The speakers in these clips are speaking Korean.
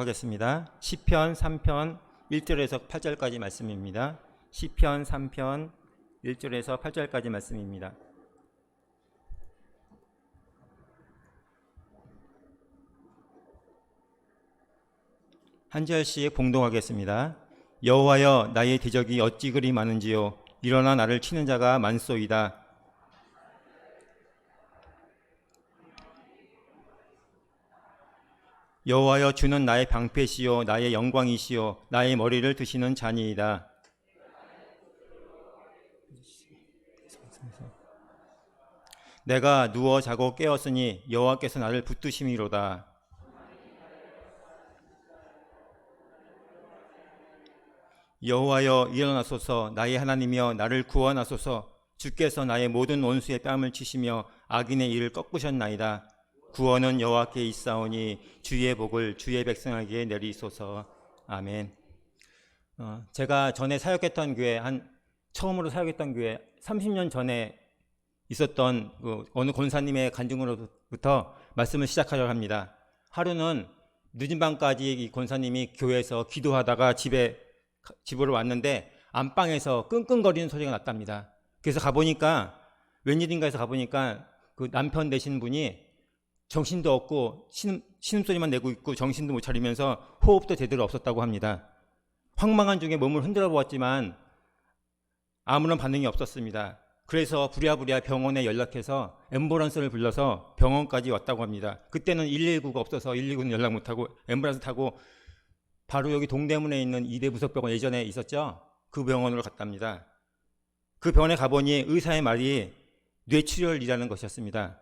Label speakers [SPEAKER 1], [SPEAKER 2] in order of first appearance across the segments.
[SPEAKER 1] 하겠습니다. 시편 3편 1절에서 8절까지 말씀입니다. 시편 3편 1절에서 8절까지 말씀입니다. 한 절씩 봉독하겠습니다. 여호와여, 나의 대적이 어찌 그리 많은지요. 일어나 나를 치는 자가 많소이다. 여호와여, 주는 나의 방패시요 나의 영광이시요 나의 머리를 드시는 자니이다. 내가 누워 자고 깨었으니 여호와께서 나를 붙드심이로다. 여호와여, 일어나소서. 나의 하나님이여, 나를 구원하소서. 주께서 나의 모든 원수의 뺨을 치시며 악인의 일을 꺾으셨나이다. 구원은 여호와께 있사오니 주의 복을 주의 백성에게 내리소서. 아멘. 제가 전에 사역했던 교회, 처음으로 사역했던 교회 30년 전에 있었던 어느 권사님의 간증으로부터 말씀을 시작하려고 합니다. 하루는 늦은 밤까지 이 권사님이 교회에서 기도하다가 집으로 왔는데 안방에서 끙끙거리는 소리가 났답니다. 그래서 가보니까 웬일인가 해서 가보니까 그 남편 되신 분이 정신도 없고 신음소리만 내고 있고 정신도 못 차리면서 호흡도 제대로 없었다고 합니다. 황망한 중에 몸을 흔들어 보았지만 아무런 반응이 없었습니다. 그래서 부랴부랴 병원에 연락해서 앰뷸런스를 불러서 병원까지 왔다고 합니다. 그때는 119가 없어서 119는 연락 못하고 앰뷸런스 타고 바로 여기 동대문에 있는 이대부속병원 예전에 있었죠? 그 병원으로 갔답니다. 그 병원에 가보니 의사의 말이 뇌출혈이라는 것이었습니다.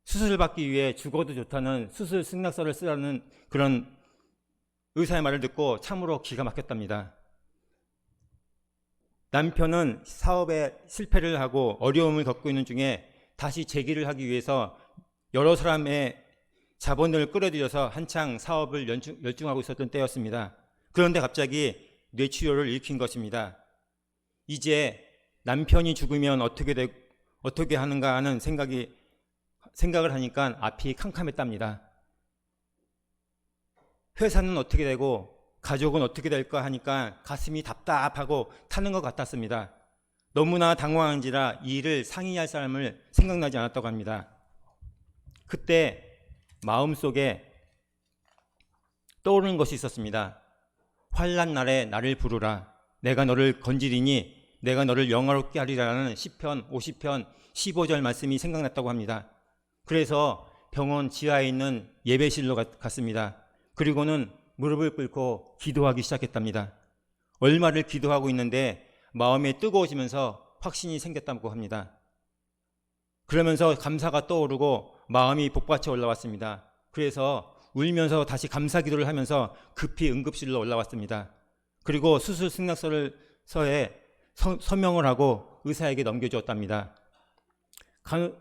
[SPEAKER 1] 수술을 받기 위해 죽어도 좋다는 수술 승낙서를 쓰라는 그런 의사의 말을 듣고 참으로 기가 막혔답니다. 남편은 사업에 실패를 하고 어려움을 겪고 있는 중에 다시 재기를 하기 위해서 여러 사람의 자본을 끌어들여서 한창 사업을 열중하고 있었던 때였습니다. 그런데 갑자기 뇌출혈을 일으킨 것입니다. 이제 남편이 죽으면 어떻게 하는가 하는 생각을 하니까 앞이 캄캄했답니다. 회사는 어떻게 되고 가족은 어떻게 될까 하니까 가슴이 답답하고 타는 것 같았습니다. 너무나 당황한지라 이 일을 상의할 사람을 생각나지 않았다고 합니다. 그때 마음속에 떠오르는 것이 있었습니다. 환난 날에 나를 부르라. 내가 너를 건지리니 내가 너를 영화롭게 하리라는 시편 50편 15절 말씀이 생각났다고 합니다. 그래서 병원 지하에 있는 예배실로 갔습니다. 그리고는 무릎을 꿇고 기도하기 시작했답니다. 얼마를 기도하고 있는데 마음에 뜨거워지면서 확신이 생겼다고 합니다. 그러면서 감사가 떠오르고 마음이 복받쳐 올라왔습니다. 그래서 울면서 다시 감사 기도를 하면서 급히 응급실로 올라왔습니다. 그리고 수술 승낙서에 서명을 하고 의사에게 넘겨주었답니다.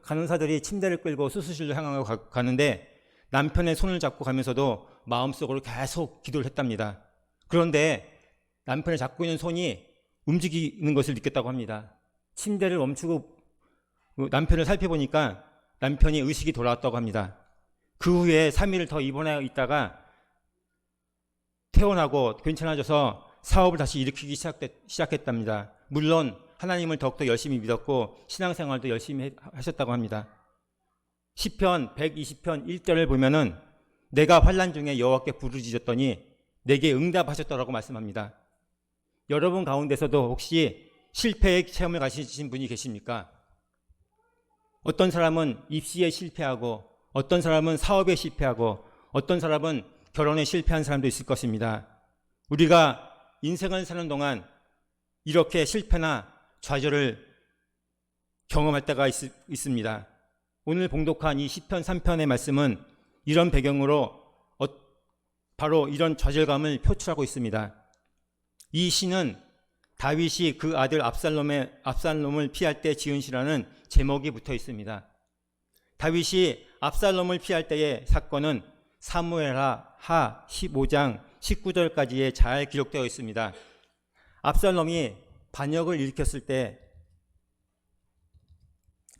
[SPEAKER 1] 간호사들이 침대를 끌고 수술실로 향하고 가는데 남편의 손을 잡고 가면서도 마음속으로 계속 기도를 했답니다. 그런데 남편을 잡고 있는 손이 움직이는 것을 느꼈다고 합니다. 침대를 멈추고 남편을 살펴보니까 남편이 의식이 돌아왔다고 합니다. 그 후에 3일을 더 입원해 있다가 퇴원하고 괜찮아져서 사업을 다시 일으키기 시작했답니다. 물론 하나님을 더욱더 열심히 믿었고 신앙생활도 열심히 하셨다고 합니다. 시편 120편 1절을 보면은 내가 환난 중에 여호와께 부르짖었더니 내게 응답하셨더라고 말씀합니다. 여러분 가운데서도 혹시 실패의 체험을 가지신 분이 계십니까? 어떤 사람은 입시에 실패하고 어떤 사람은 사업에 실패하고 어떤 사람은 결혼에 실패한 사람도 있을 것입니다. 우리가 인생을 사는 동안 이렇게 실패나 좌절을 경험할 때가 있습니다. 오늘 봉독한 이 시편 3편의 말씀은 이런 배경으로 바로 이런 좌절감을 표출하고 있습니다. 이 시는 다윗이 그 아들 압살롬을 피할 때 지은 시라는 제목이 붙어 있습니다. 다윗이 압살롬을 피할 때의 사건은 사무엘하 15장 19절까지에 잘 기록되어 있습니다. 압살롬이 반역을 일으켰을 때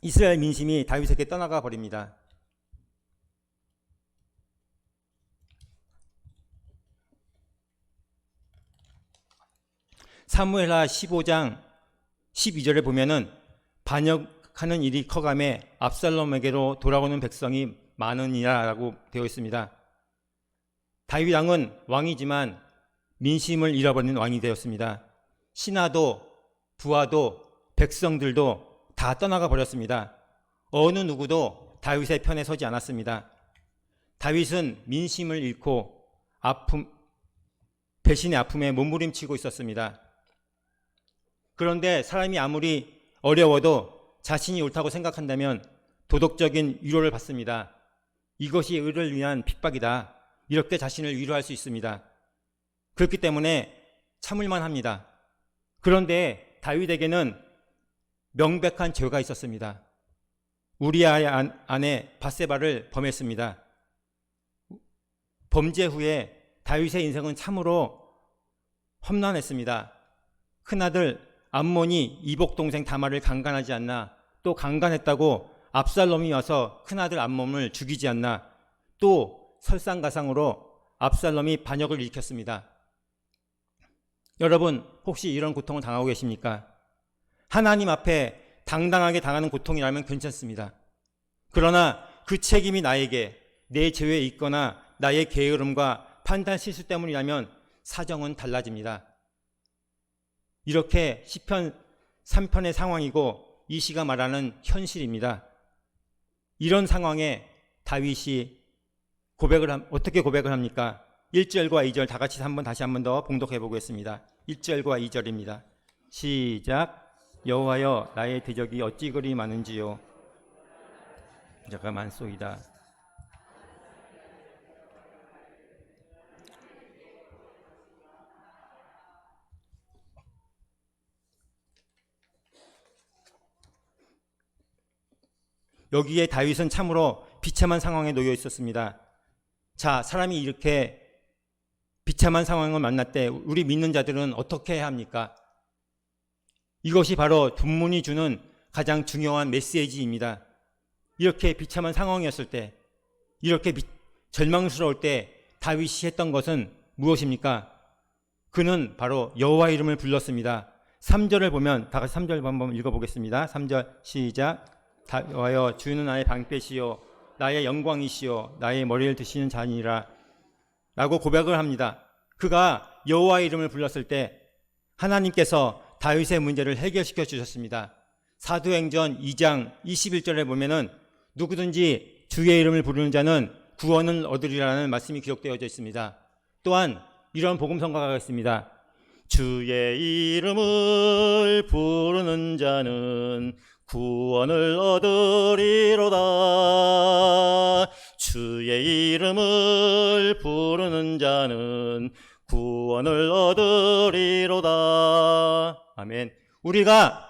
[SPEAKER 1] 이스라엘 민심이 다윗에게 떠나가 버립니다. 사무엘하 15장 12절에 보면은 반역하는 일이 커감에 압살롬에게로 돌아오는 백성이 많으니라라고 되어 있습니다. 다윗 왕은 왕이지만 민심을 잃어버린 왕이 되었습니다. 신하도 부하도 백성들도 다 떠나가 버렸습니다. 어느 누구도 다윗의 편에 서지 않았습니다. 다윗은 민심을 잃고 배신의 아픔에 몸부림치고 있었습니다. 그런데 사람이 아무리 어려워도 자신이 옳다고 생각한다면 도덕적인 위로를 받습니다. 이것이 의를 위한 핍박이다. 이렇게 자신을 위로할 수 있습니다. 그렇기 때문에 참을만 합니다. 그런데 다윗에게는 명백한 죄가 있었습니다. 우리아의 아내 밧세바를 범했습니다. 범죄 후에 다윗의 인생은 참으로 험난했습니다. 큰아들 암몬이 이복 동생 다말을 강간하지 않나, 또 강간했다고 압살롬이 와서 큰아들 암몬을 죽이지 않나, 또 설상가상으로 압살롬이 반역을 일으켰습니다. 여러분, 혹시 이런 고통을 당하고 계십니까? 하나님 앞에 당당하게 당하는 고통이라면 괜찮습니다. 그러나 그 책임이 나에게 내 죄에 있거나 나의 게으름과 판단 실수 때문이라면 사정은 달라집니다. 이렇게 시편 3편의 상황이고 이 시가 말하는 현실입니다. 이런 상황에 다윗이 어떻게 고백을 합니까? 1절과 2절 다 같이 다시 한 번 더 봉독해 보겠습니다. 1절과 2절입니다. 시작. 여호와여, 나의 대적이 어찌 그리 많은지요. 자가 많소이다. 여기에 다윗은 참으로 비참한 상황에 놓여 있었습니다. 자, 사람이 이렇게 비참한 상황을 만날 때 우리 믿는 자들은 어떻게 해야 합니까? 이것이 바로 본문이 주는 가장 중요한 메시지입니다. 이렇게 비참한 상황이었을 때, 이렇게 절망스러울 때 다윗이 했던 것은 무엇입니까? 그는 바로 여호와 이름을 불렀습니다. 3절을 보면 다 같이 3절 한번 읽어보겠습니다. 3절 시작. 여호와여, 주는 나의 방패시요 나의 영광이시요 나의 머리를 드시는 자니라 라고 고백을 합니다. 그가 여호와 이름을 불렀을 때 하나님께서 다윗의 문제를 해결시켜 주셨습니다. 사도행전 2장 21절에 보면은 누구든지 주의 이름을 부르는 자는 구원을 얻으리라는 말씀이 기록되어져 있습니다. 또한 이런 복음성가가 있습니다. 주의 이름을 부르는 자는 구원을 얻으리로다. 주의 이름을 부르는 자는 구원을 얻으리로다. 아멘. 우리가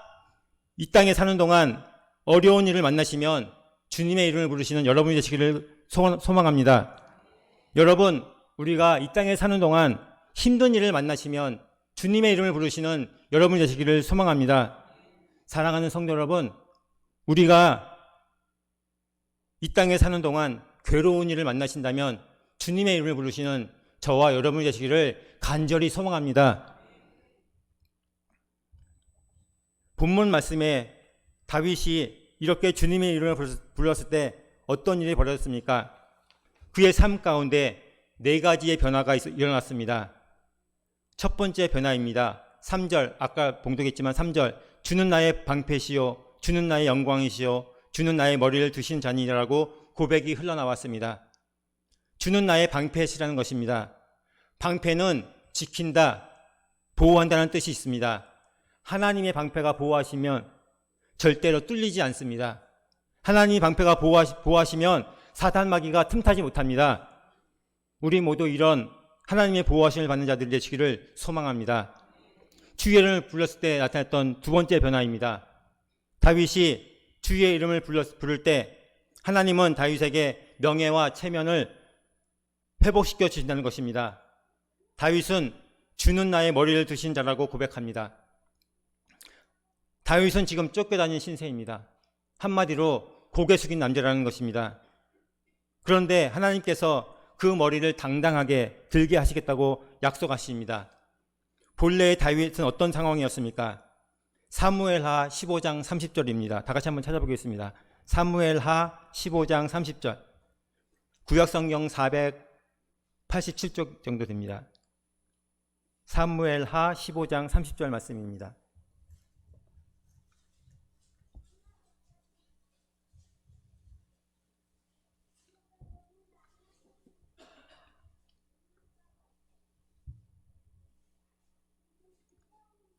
[SPEAKER 1] 이 땅에 사는 동안 어려운 일을 만나시면 주님의 이름을 부르시는 여러분이 되시기를 소망합니다. 여러분, 우리가 이 땅에 사는 동안 힘든 일을 만나시면 주님의 이름을 부르시는 여러분이 되시기를 소망합니다. 사랑하는 성도 여러분, 우리가 이 땅에 사는 동안 괴로운 일을 만나신다면 주님의 이름을 부르시는 저와 여러분이 되시기를 간절히 소망합니다. 본문 말씀에 다윗이 이렇게 주님의 이름을 불렀을 때 어떤 일이 벌어졌습니까? 그의 삶 가운데 네 가지의 변화가 일어났습니다. 첫 번째 변화입니다. 3절, 아까 봉독했지만 3절, 주는 나의 방패시요 주는 나의 영광이시요 주는 나의 머리를 드신 자니라고 고백이 흘러나왔습니다. 주는 나의 방패시라는 것입니다. 방패는 지킨다, 보호한다는 뜻이 있습니다. 하나님의 방패가 보호하시면 절대로 뚫리지 않습니다. 하나님의 방패가 보호하시면 사단 마귀가 틈타지 못합니다. 우리 모두 이런 하나님의 보호하심을 받는 자들이 되시기를 소망합니다. 주의 이름을 불렀을 때 나타났던 두 번째 변화입니다. 다윗이 주의 이름을 부를 때 하나님은 다윗에게 명예와 체면을 회복시켜 주신다는 것입니다. 다윗은 주는 나의 머리를 드신 자라고 고백합니다. 다윗은 지금 쫓겨다니는 신세입니다. 한마디로 고개 숙인 남자라는 것입니다. 그런데 하나님께서 그 머리를 당당하게 들게 하시겠다고 약속하십니다. 본래의 다윗은 어떤 상황이었습니까? 사무엘하 15장 30절입니다. 다 같이 한번 찾아보겠습니다. 사무엘하 15장 30절. 구약성경 487쪽 정도 됩니다. 사무엘하 15장 30절 말씀입니다.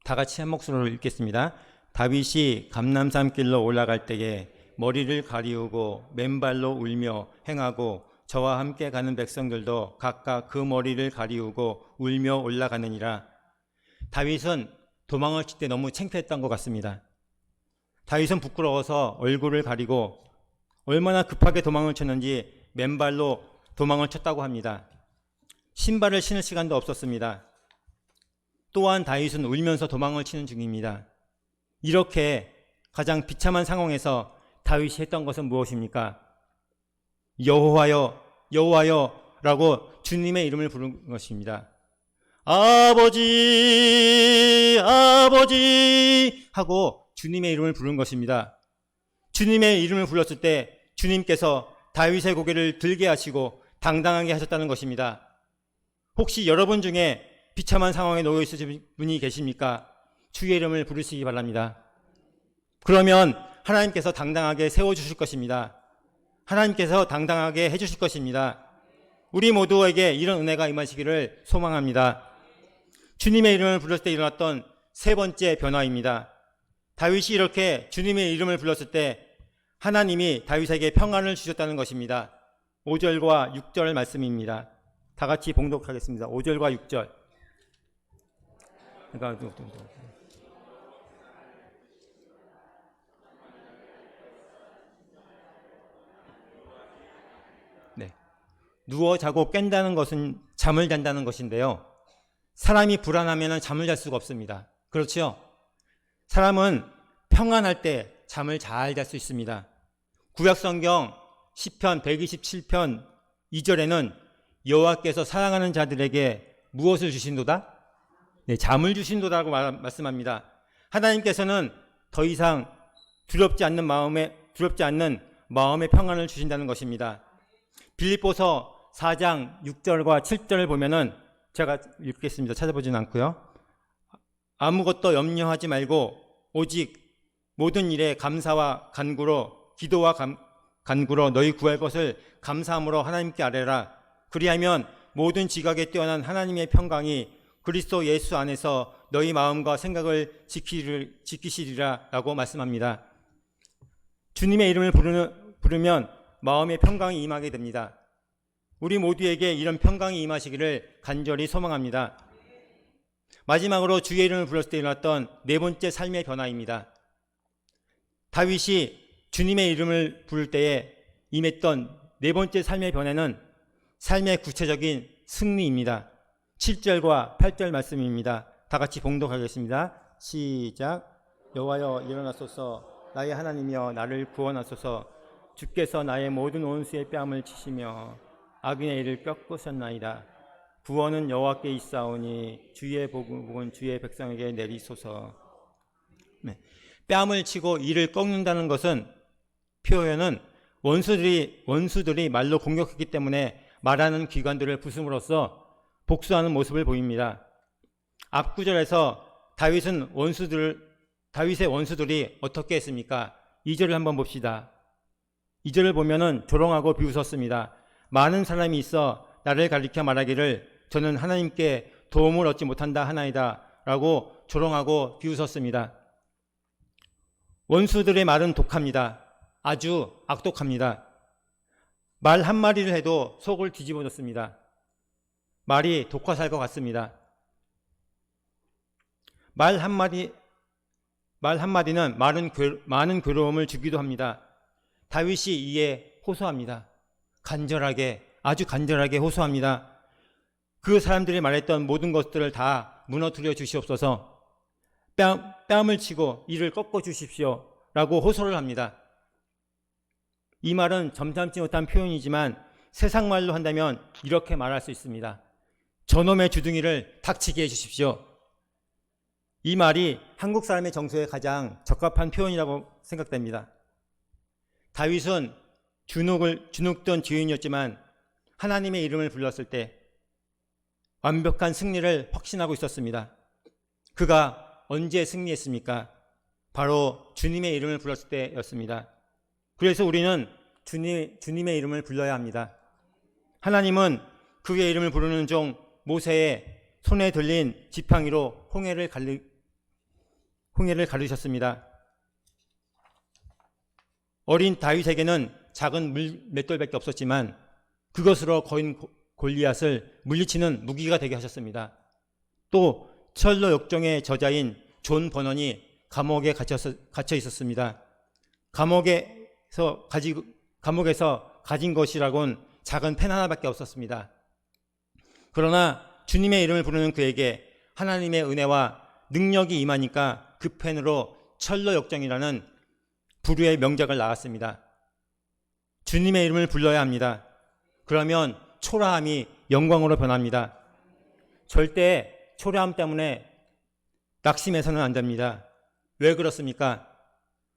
[SPEAKER 1] 다 같이 한 목소리로 읽겠습니다. 다윗이 감람산길로 올라갈 때에 머리를 가리우고 맨발로 울며 행하고 저와 함께 가는 백성들도 각각 그 머리를 가리우고 울며 올라가느니라. 다윗은 도망을 칠 때 너무 창피했던 것 같습니다. 다윗은 부끄러워서 얼굴을 가리고 얼마나 급하게 도망을 쳤는지 맨발로 도망을 쳤다고 합니다. 신발을 신을 시간도 없었습니다. 또한 다윗은 울면서 도망을 치는 중입니다. 이렇게 가장 비참한 상황에서 다윗이 했던 것은 무엇입니까? 여호와여, 여호와여 라고 주님의 이름을 부른 것입니다. 아버지, 아버지 하고 주님의 이름을 부른 것입니다. 주님의 이름을 불렀을 때 주님께서 다윗의 고개를 들게 하시고 당당하게 하셨다는 것입니다. 혹시 여러분 중에 비참한 상황에 놓여 있으신 분이 계십니까? 주의 이름을 부르시기 바랍니다. 그러면 하나님께서 당당하게 세워주실 것입니다. 하나님께서 당당하게 해주실 것입니다. 우리 모두에게 이런 은혜가 임하시기를 소망합니다. 주님의 이름을 불렀을 때 일어났던 세 번째 변화입니다. 다윗이 이렇게 주님의 이름을 불렀을 때 하나님이 다윗에게 평안을 주셨다는 것입니다. 5절과 6절 말씀입니다. 다 같이 봉독하겠습니다. 5절과 6절. 네. 누워 자고 깬다는 것은 잠을 잔다는 것인데요. 사람이 불안하면 잠을 잘 수가 없습니다. 그렇죠? 사람은 평안할 때 잠을 잘 잘 수 있습니다. 구약성경 시편 127편 2절에는 여호와께서 사랑하는 자들에게 무엇을 주신도다? 네, 잠을 주신도다라고 말씀합니다. 하나님께서는 더 이상 두렵지 않는 마음의 평안을 주신다는 것입니다. 빌립보서 4장 6절과 7절을 보면은 제가 읽겠습니다. 찾아보지는 않고요. 아무것도 염려하지 말고 오직 모든 일에 감사와 간구로 기도와 간구로 너희 구할 것을 감사함으로 하나님께 아뢰라. 그리하면 모든 지각에 뛰어난 하나님의 평강이 그리스도 예수 안에서 너희 마음과 생각을 지키시리라 라고 말씀합니다. 주님의 이름을 부르면 마음의 평강이 임하게 됩니다. 우리 모두에게 이런 평강이 임하시기를 간절히 소망합니다. 마지막으로 주의 이름을 불렀을 때 일어났던 네 번째 삶의 변화입니다. 다윗이 주님의 이름을 부를 때에 임했던 네 번째 삶의 변화는 삶의 구체적인 승리입니다. 7절과 8절 말씀입니다. 다 같이 봉독하겠습니다. 시작. 여호와여 일어나소서. 나의 하나님이여 나를 구원하소서. 주께서 나의 모든 원수의 뺨을 치시며 악인의 일을 꺾으셨나이다. 구원은 여호와께 있사오니 주의 복은 주의 백성에게 내리소서. 네. 뺨을 치고 이를 꺾는다는 것은 표현은 원수들이 말로 공격했기 때문에 말하는 기관들을 부숨으로써 복수하는 모습을 보입니다. 앞구절에서 다윗의 원수들이 어떻게 했습니까? 2절을 한번 봅시다. 2절을 보면은 조롱하고 비웃었습니다. 많은 사람이 있어 나를 가리켜 말하기를 저는 하나님께 도움을 얻지 못한다 하나이다 라고 조롱하고 비웃었습니다. 원수들의 말은 독합니다. 아주 악독합니다. 말 한마디를 해도 속을 뒤집어줬습니다. 말이 독화살 것 같습니다. 말 한마디는 많은 괴로움을 주기도 합니다. 다윗이 이에 호소합니다. 아주 간절하게 호소합니다. 그 사람들이 말했던 모든 것들을 다 무너뜨려 주시옵소서. 뺨을 치고 이를 꺾어 주십시오 라고 호소를 합니다. 이 말은 점잖지 못한 표현이지만 세상 말로 한다면 이렇게 말할 수 있습니다. 저놈의 주둥이를 닥치게 해주십시오. 이 말이 한국 사람의 정서에 가장 적합한 표현이라고 생각됩니다. 다윗은 주눅든 죄인이었지만 하나님의 이름을 불렀을 때 완벽한 승리를 확신하고 있었습니다. 그가 언제 승리했습니까? 바로 주님의 이름을 불렀을 때였습니다. 그래서 우리는 주님의 이름을 불러야 합니다. 하나님은 그의 이름을 부르는 종 모세의 손에 들린 지팡이로 홍해를 가르셨습니다. 어린 다윗에게는 작은 맷돌밖에 없었지만 그것으로 거인 골리앗을 물리치는 무기가 되게 하셨습니다. 또 철로 역정의 저자인 존 버넌이 감옥에 갇혀 있었습니다. 감옥에서 가진 것이라곤 작은 펜 하나밖에 없었습니다. 그러나 주님의 이름을 부르는 그에게 하나님의 은혜와 능력이 임하니까 그 펜으로 철로 역정이라는 불후의 명작을 낳았습니다. 주님의 이름을 불러야 합니다. 그러면 초라함이 영광으로 변합니다. 절대 초라함 때문에 낙심해서는 안 됩니다. 왜 그렇습니까?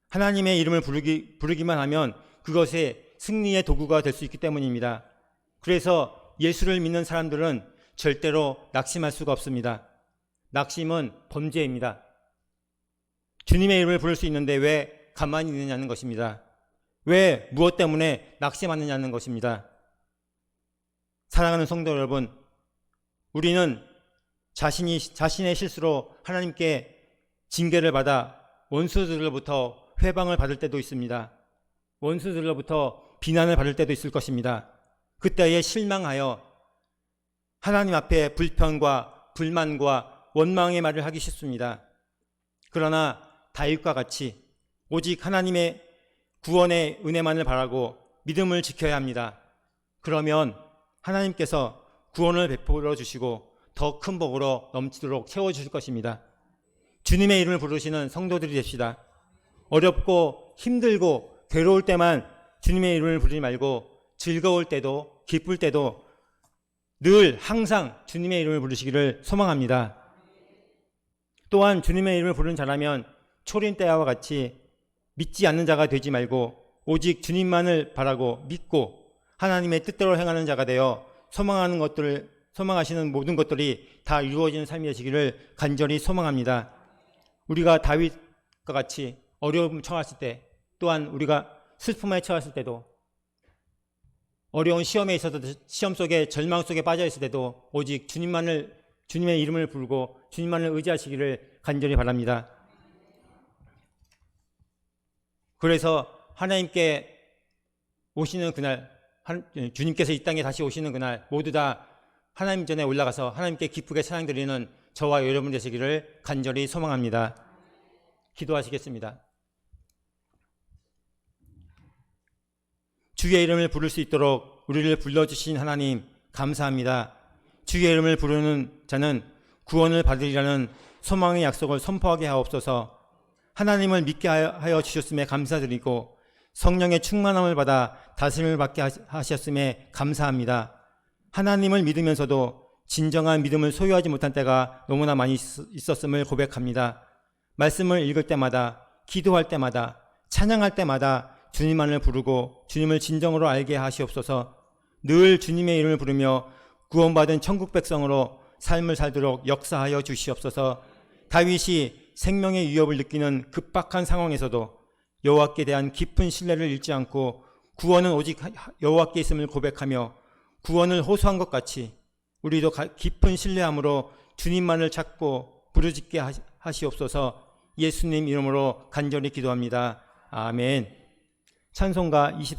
[SPEAKER 1] 하나님의 이름을 부르기만 하면 그것이 승리의 도구가 될 수 있기 때문입니다. 그래서 예수를 믿는 사람들은 절대로 낙심할 수가 없습니다. 낙심은 범죄입니다. 주님의 이름을 부를 수 있는데 왜 가만히 있느냐는 것입니다. 왜 무엇 때문에 낙심하느냐는 것입니다. 사랑하는 성도 여러분, 우리는 자신의 실수로 하나님께 징계를 받아 원수들로부터 회방을 받을 때도 있습니다. 원수들로부터 비난을 받을 때도 있을 것입니다. 그때에 실망하여 하나님 앞에 불평과 불만과 원망의 말을 하기 쉽습니다. 그러나 다윗과 같이 오직 하나님의 구원의 은혜만을 바라고 믿음을 지켜야 합니다. 그러면 하나님께서 구원을 베풀어 주시고 더 큰 복으로 넘치도록 채워주실 것입니다. 주님의 이름을 부르시는 성도들이 됩시다. 어렵고 힘들고 괴로울 때만 주님의 이름을 부르지 말고 즐거울 때도 기쁠 때도 늘 항상 주님의 이름을 부르시기를 소망합니다. 또한 주님의 이름을 부르는 자라면 초린 때와 같이 믿지 않는 자가 되지 말고 오직 주님만을 바라고 믿고 하나님의 뜻대로 행하는 자가 되어 소망하시는 모든 것들이 다 이루어지는 삶이 되시기를 간절히 소망합니다. 우리가 다윗과 같이 어려움 처했을 때, 또한 우리가 슬픔에 처했을 때도, 어려운 시험에 있어서 시험 속에 절망 속에 빠져 있을 때도 오직 주님의 이름을 부르고 주님만을 의지하시기를 간절히 바랍니다. 그래서 하나님께 오시는 그날, 주님께서 이 땅에 다시 오시는 그날 모두 다 하나님 전에 올라가서 하나님께 기쁘게 찬양드리는 저와 여러분 되시기를 간절히 소망합니다. 기도하시겠습니다. 주의 이름을 부를 수 있도록 우리를 불러주신 하나님 감사합니다. 주의 이름을 부르는 자는 구원을 받으리라는 소망의 약속을 선포하게 하옵소서. 하나님을 믿게 하여 주셨음에 감사드리고 성령의 충만함을 받아 다스림을 받게 하셨음에 감사합니다. 하나님을 믿으면서도 진정한 믿음을 소유하지 못한 때가 너무나 많이 있었음을 고백합니다. 말씀을 읽을 때마다, 기도할 때마다, 찬양할 때마다 주님만을 부르고 주님을 진정으로 알게 하시옵소서. 늘 주님의 이름을 부르며 구원받은 천국 백성으로 삶을 살도록 역사하여 주시옵소서. 다윗이 생명의 위협을 느끼는 급박한 상황에서도 여호와께 대한 깊은 신뢰를 잃지 않고 구원은 오직 여호와께 있음을 고백하며 구원을 호소한 것 같이 우리도 깊은 신뢰함으로 주님만을 찾고 부르짖게 하시옵소서. 예수님 이름으로 간절히 기도합니다. 아멘. 찬송가 24